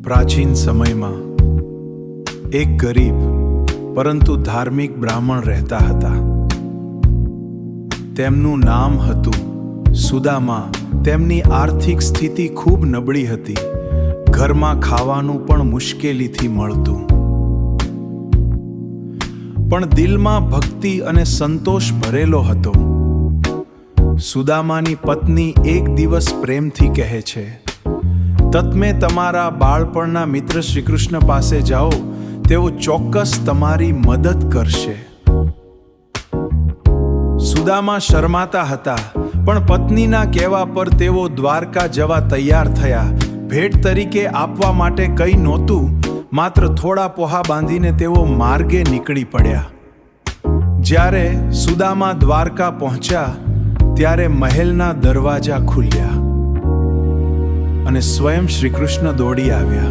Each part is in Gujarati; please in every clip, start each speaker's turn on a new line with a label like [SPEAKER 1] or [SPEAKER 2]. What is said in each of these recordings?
[SPEAKER 1] પ્રાચીન સમયમાં એક ગરીબ પરંતુ ધાર્મિક બ્રાહ્મણ રહેતા હતા. તેમનું નામ હતું સુદામા. તેમની આર્થિક સ્થિતિ ખૂબ નબળી હતી. ઘરમાં ખાવાનું પણ મુશ્કેલીથી મળતું. પણ દિલમાં ભક્તિ અને સંતોષ ભરેલો હતો. સુદામાની પત્ની એક દિવસ પ્રેમથી કહે છે, તમે તમારા બાળપણના મિત્ર શ્રી કૃષ્ણ પાસે જાઓ, તેઓ ચોક્કસ તમારી મદદ કરશે. સુદામા શરમાતા હતા, પણ પત્નીના કહેવા પર તેઓ દ્વારકા જવા તૈયાર થયા. ભેટ તરીકે આપવા માટે કંઈ નહોતું, માત્ર થોડા પોહા બાંધીને તેઓ માર્ગે નીકળી પડ્યા. જ્યારે સુદામા દ્વારકા પહોંચ્યા, ત્યારે મહેલના દરવાજા ખુલ્યા અને સ્વયં શ્રી કૃષ્ણ દોડી આવ્યા.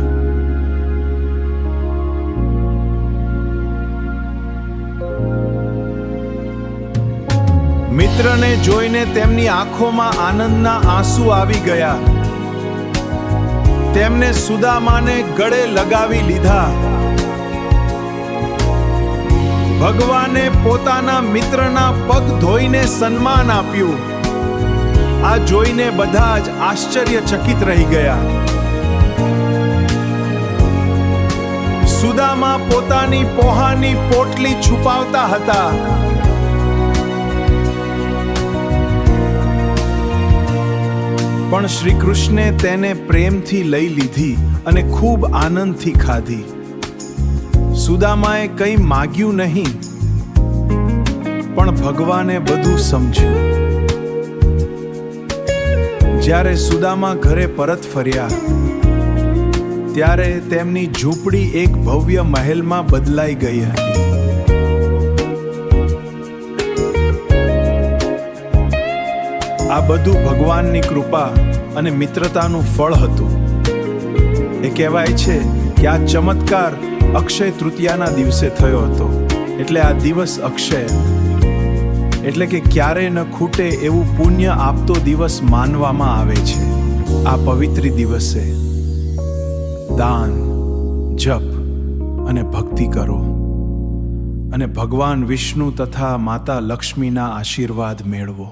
[SPEAKER 1] મિત્રને જોઈને તેમની આંખોમાં આનંદના આંસુ આવી ગયા. તેમને સુદામાને ગળે લગાવી લીધા. ભગવાને પોતાના મિત્રના પગ ધોઈને સન્માન આપ્યું. આ જોઈને બધા જ આશ્ચર્યચકિત રહી ગયા. સુદામા પોતાની પોહાની પોટલી છુપાવતા હતા. પણ શ્રી કૃષ્ણે તેને પ્રેમથી લઈ લીધી અને ખૂબ આનંદથી ખાધી. સુદામાએ કંઈ માગ્યું નહીં, પણ ભગવાને બધું સમજ્યું. જ્યારે સુદામા ઘરે પરત ફર્યા, ત્યારે તેમની ઝૂંપડી એક ભવ્ય મહેલમાં બદલાઈ ગઈ હતી. આ બધું ભગવાનની કૃપા અને મિત્રતાનું ફળ હતું. એ કહેવાય છે કે આ ચમત્કાર અક્ષય તૃતીયાના દિવસે થયો હતો. એટલે આ દિવસ અક્ષય એટલે કે ક્યારેય ન ખૂટે એવું પુણ્ય આપતો દિવસ માનવામાં આવે છે. આ પવિત્ર દિવસે દાન, જપ અને ભક્તિ કરો અને ભગવાન વિષ્ણુ તથા માતા લક્ષ્મીના આશીર્વાદ મેળવો.